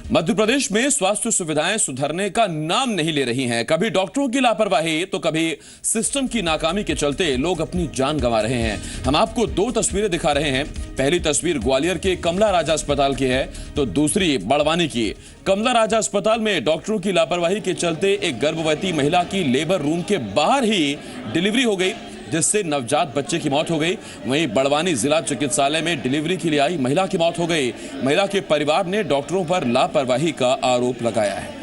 मध्य प्रदेश में स्वास्थ्य सुविधाएं सुधरने का नाम नहीं ले रही हैं। कभी डॉक्टरों की लापरवाही तो कभी सिस्टम की नाकामी के चलते लोग अपनी जान गंवा रहे हैं। हम आपको दो तस्वीरें दिखा रहे हैं। पहली तस्वीर ग्वालियर के कमला राजा अस्पताल की है तो दूसरी बड़वानी की। कमला राजा अस्पताल में डॉक्टरों की लापरवाही के चलते एक गर्भवती महिला की लेबर रूम के बाहर ही डिलीवरी हो गई, जिससे नवजात बच्चे की मौत हो गई। वहीं बड़वानी जिला चिकित्सालय में डिलीवरी के लिए आई महिला की मौत हो गई। महिला के परिवार ने डॉक्टरों पर लापरवाही का आरोप लगाया है।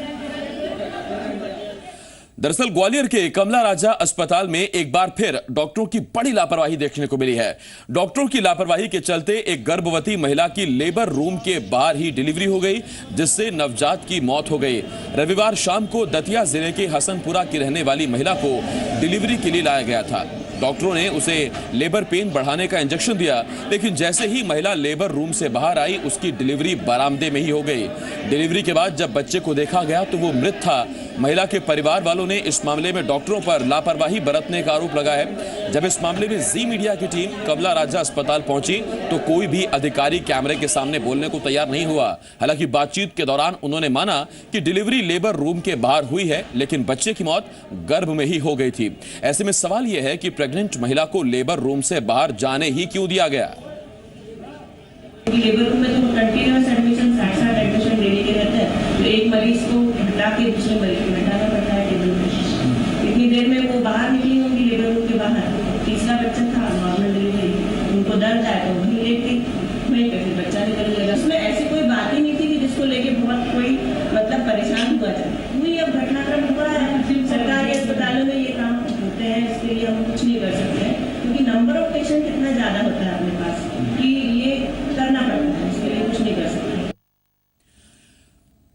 दरअसल ग्वालियर के कमला राजा अस्पताल में एक बार फिर डॉक्टरों की बड़ी लापरवाही देखने को मिली है। डॉक्टरों की लापरवाही के चलते एक गर्भवती महिला की लेबर रूम के बाहर ही डिलीवरी हो गई, जिससे नवजात की मौत हो गई। रविवार शाम को दतिया जिले के हसनपुरा की रहने वाली महिला को डिलीवरी के लिए लाया गया था। डॉक्टरों ने उसे लेबर पेन बढ़ाने का इंजेक्शन दिया, लेकिन जैसे ही महिला लेबर रूम से बाहर आई, उसकी डिलीवरी बरामदे में ही हो गई। डिलीवरी के बाद जब बच्चे को देखा गया तो वो मृत था। महिला के परिवार वालों ने इस मामले में डॉक्टरों पर लापरवाही बरतने का आरोप लगाया है। जब इस मामले में जी मीडिया की टीम कमला राजा अस्पताल पहुंची तो कोई भी अधिकारी कैमरे के सामने बोलने को तैयार नहीं हुआ। हालांकि बातचीत के दौरान उन्होंने माना कि डिलीवरी लेबर रूम के बाहर हुई है, लेकिन बच्चे की मौत गर्भ में ही हो गई थी। ऐसे में सवाल यह है कि प्रेग्नेंट महिला को लेबर रूम से बाहर जाने ही क्यों दिया गया। लेबर रूम में तो कंटीन्यूअस एडमिशन 60 एडमिशन देने के रहते हैं, तो एक मरीज को हटा के दूसरे मरीज को बैठाना पड़ता है टेबल पे। इतनी देर में वो बाहर निकली होंगी लेबर रूम के बाहर। तीसरा बच्चा था, नॉर्मल डिलीवरी, उनको दर्द आया तो वहीं लेट गई, वहीं पे फिर बच्चा निकल गया। उसमें ऐसी कोई बात ही नहीं थी कि जिसको लेके बहुत कोई मतलब परेशान हुआ जाए। वही अब घटनाक्रम हुआ है। सरकारी अस्पतालों में ये काम होते हैं, इसके लिए हम कुछ नहीं कर सकते हैं, क्योंकि नंबर ऑफ पेशेंट इतना ज्यादा होता है अपने पास कि ये करना पड़ता है, इसके लिए कुछ नहीं कर सकते।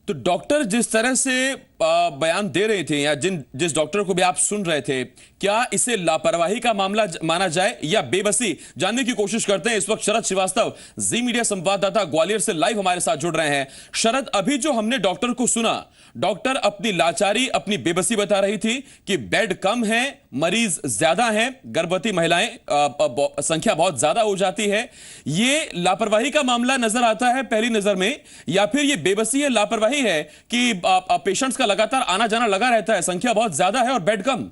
तो डॉक्टर जिस तरह से बयान दे रहे थे या जिस डॉक्टर को भी आप सुन रहे थे, क्या इसे लापरवाही का मामला माना जाए या बेबसी? जानने की कोशिश करते हैं। इस वक्त शरद श्रीवास्तव जी मीडिया संवाददाता ग्वालियर से लाइव हमारे साथ जुड़ रहे हैं। शरद, अभी जो हमने डॉक्टर को सुना, डॉक्टर अपनी लाचारी, अपनी बेबसी बता रही थी कि बेड कम है, मरीज ज्यादा हैं, गर्भवती महिलाएं संख्या बहुत ज्यादा हो जाती है। ये लापरवाही का मामला नजर आता है पहली नजर में, या फिर ये बेबसी है, लापरवाही है कि पेशेंट्स का लगातार आना जाना लगा रहता है, संख्या बहुत ज्यादा है और बेड कम?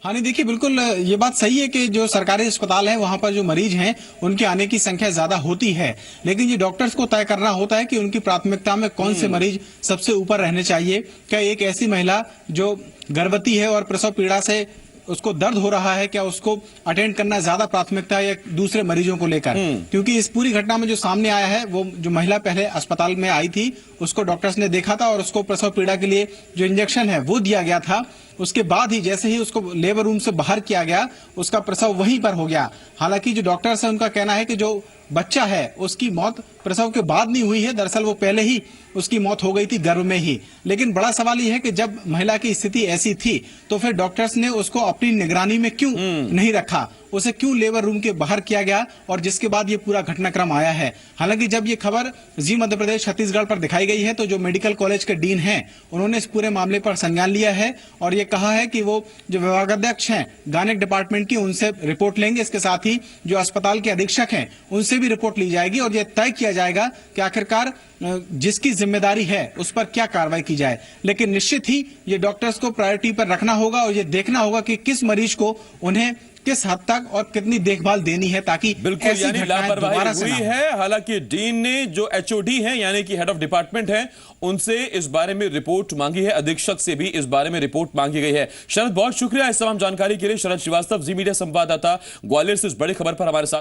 हाँ नहीं, देखिए बिल्कुल ये बात सही है कि जो सरकारी अस्पताल है वहां पर जो मरीज हैं उनके आने की संख्या ज्यादा होती है, लेकिन ये डॉक्टर्स को तय करना होता है कि उनकी प्राथमिकता में कौन से मरीज सबसे ऊपर रहने चाहिए। क्या एक ऐसी महिला जो गर्भवती है और प्रसव पीड़ा से उसको दर्द हो रहा है, क्या उसको अटेंड करना ज्यादा प्राथमिकता है या दूसरे मरीजों को लेकर? क्योंकि इस पूरी घटना में जो सामने आया है, वो जो महिला पहले अस्पताल में आई थी उसको डॉक्टर्स ने देखा था और उसको प्रसव पीड़ा के लिए जो इंजेक्शन है वो दिया गया था। उसके बाद ही जैसे ही उसको लेबर रूम से बाहर किया गया, उसका प्रसव वहीं पर हो गया। हालांकि जो डॉक्टर्स है उनका कहना है कि जो बच्चा है उसकी मौत प्रसव के बाद नहीं हुई है, दरअसल वो पहले ही उसकी मौत हो गई थी गर्भ में ही। लेकिन बड़ा सवाल ये है कि जब महिला की स्थिति ऐसी थी तो फिर डॉक्टर्स ने उसको अपनी निगरानी में क्यों नहीं रखा, उसे क्यों लेबर रूम के बाहर किया गया, और जिसके बाद ये पूरा घटनाक्रम आया है। हालांकि जब ये खबर जी मध्य प्रदेश छत्तीसगढ़ पर दिखाई गई है तो जो मेडिकल कॉलेज के डीन हैं उन्होंने इस पूरे मामले पर संज्ञान लिया है और ये कहा है कि वो जो विभागाध्यक्ष हैं गायनेक डिपार्टमेंट की, उनसे रिपोर्ट लेंगे। इसके साथ ही जो अस्पताल के अधीक्षक हैं उनसे भी रिपोर्ट ली जाएगी और ये तय किया जाएगा कि आखिरकार जिसकी जिम्मेदारी है उस पर क्या कार्रवाई की जाए। लेकिन निश्चित ही ये डॉक्टर्स को प्रायोरिटी पर रखना होगा और ये देखना होगा कि किस मरीज को उन्हें किस हद तक और कितनी देखभाल देनी है, ताकि बिल्कुल यानी लापरवाही हुई है। हालांकि डीन ने जो एचओडी है यानी कि हेड ऑफ डिपार्टमेंट है उनसे इस बारे में रिपोर्ट मांगी है, अधीक्षक से भी इस बारे में रिपोर्ट मांगी गई है। शरद, बहुत शुक्रिया इस तमाम जानकारी के लिए। शरद श्रीवास्तव जी मीडिया संवाददाता ग्वालियर से इस बड़ी खबर पर हमारे साथ।